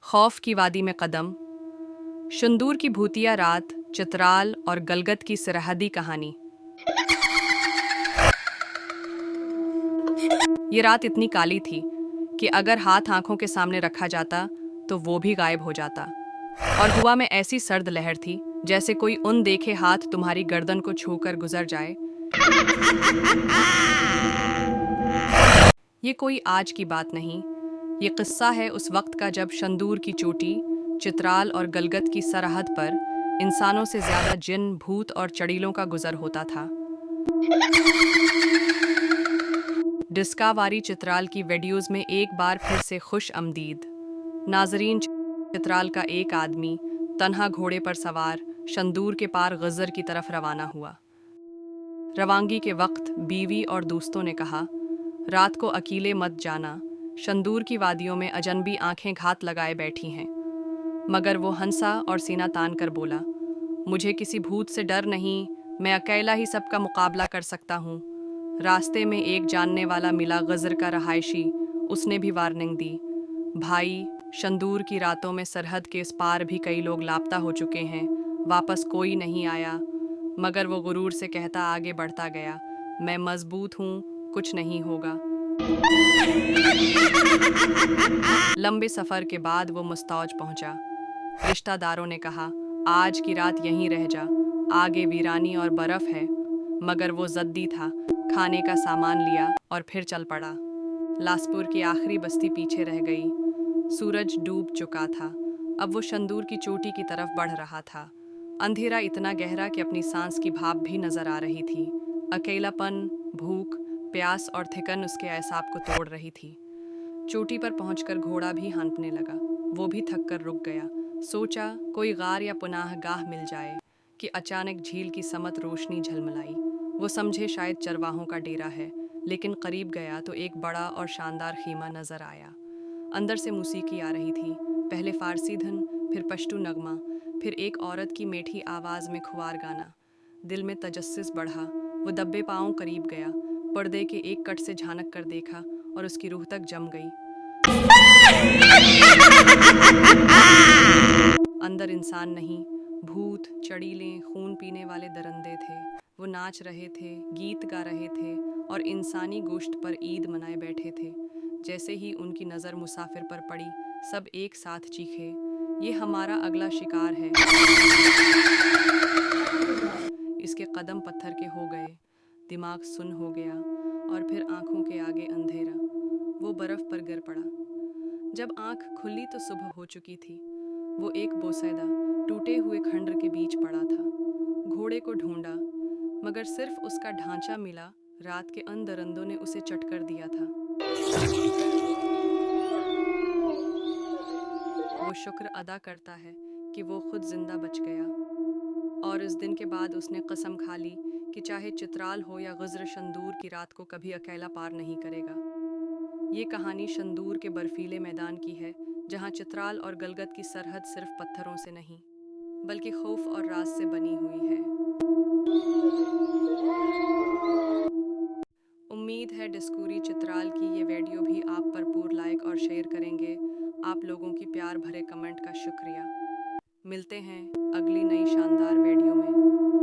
खौफ की वादी में कदम, शंदूर की भूतिया रात, चित्राल और गलगत की सरहदी कहानी। ये रात इतनी काली थी कि अगर हाथ आंखों के सामने रखा जाता तो वो भी गायब हो जाता, और हवा में ऐसी सर्द लहर थी जैसे कोई उन देखे हाथ तुम्हारी गर्दन को छूकर गुजर जाए। ये कोई आज की बात नहीं, ये किस्सा है उस वक्त का जब शंदूर की चोटी, चित्राल और गलगत की सरहद पर इंसानों से ज्यादा जिन, भूत और चड़ीलों का गुजर होता था। डिस्कावारी चित्राल की वीडियोस में एक बार फिर से खुश आमदीद नाजरीन। चित्राल का एक आदमी तन्हा घोड़े पर सवार शंदूर के पार गजर की तरफ रवाना हुआ। रवानगी के वक्त बीवी और दोस्तों ने कहा, रात को अकेले मत जाना, शंदूर की वादियों में अजनबी आंखें घात लगाए बैठी हैं। मगर वो हंसा और सीना तान कर बोला, मुझे किसी भूत से डर नहीं, मैं अकेला ही सबका मुकाबला कर सकता हूँ। रास्ते में एक जानने वाला मिला, गजर का रहायशी, उसने भी वार्निंग दी, भाई शंदूर की रातों में सरहद के इस पार भी कई लोग लापता हो चुके हैं, वापस कोई नहीं आया। मगर वो गुरूर से कहता आगे बढ़ता गया, मैं मजबूत हूँ, कुछ नहीं होगा। लंबे सफर के बाद वो मुस्तौज पहुंचा। रिश्तेदारों ने कहा, आज की रात यहीं रह जा, आगे वीरानी और बर्फ है। मगर वो जद्दी था, खाने का सामान लिया और फिर चल पड़ा। लासपुर की आखिरी बस्ती पीछे रह गई। सूरज डूब चुका था, अब वो शंदूर की चोटी की तरफ बढ़ रहा था। अंधेरा इतना गहरा कि अपनी सांस की भाप भी नजर आ रही थी। अकेलापन, भूख, प्यास और थिकन उसके एहसास को तोड़ रही थी। चोटी पर पहुंचकर घोड़ा भी हाँफने लगा। वो भी थक कर रुक गया। सोचा कोई गार या पुनाह गाह मिल जाए कि अचानक झील की समत रोशनी झलमलाई। वो समझे शायद चरवाहों का डेरा है, लेकिन करीब गया तो एक बड़ा और शानदार खीमा नजर आया। अंदर से मौसीकी आ रही थी, पहले फारसी धुन, फिर पश्तू नगमा, फिर एक औरत की मीठी आवाज में खुआर गाना। दिल में तजस्सुस बढ़ा। वो दब्बे पांव करीब गया, पर्दे के एक कट से झांक कर देखा और उसकी रूह तक जम गई। अंदर इंसान नहीं, भूत, चड़ीलें, खून पीने वाले दरिंदे थे। वो नाच रहे थे, गीत गा रहे थे और इंसानी गोश्त पर ईद मनाए बैठे थे। जैसे ही उनकी नज़र मुसाफिर पर पड़ी, सब एक साथ चीखे, ये हमारा अगला शिकार है। इसके कदम पत्थर के हो गए, दिमाग सुन्न हो गया और फिर आंखों के आगे अंधेरा। वो बर्फ पर गिर पड़ा। जब आंख खुली तो सुबह हो चुकी थी। वो एक बोसैदा टूटे हुए खंडर के बीच पड़ा था। घोड़े को ढूंढा, मगर सिर्फ उसका ढांचा मिला। रात के अन दरिंदों ने उसे चट कर दिया था। वो शुक्र अदा करता है कि वो खुद जिंदा बच गया, और इस दिन के बाद उसने कसम खा ली कि चाहे चित्राल हो या गुजर, शंदूर की रात को कभी अकेला पार नहीं करेगा। ये कहानी शंदूर के बर्फीले मैदान की है, जहाँ चित्राल और गलगत की सरहद सिर्फ पत्थरों से नहीं, बल्कि खौफ और राज से बनी हुई है। उम्मीद है डिस्कूरी चित्राल की ये वीडियो भी आप भरपूर लाइक और शेयर करेंगे। आप लोगों की प्यार भरे कमेंट का शुक्रिया। मिलते हैं अगली नई शानदार वीडियो में।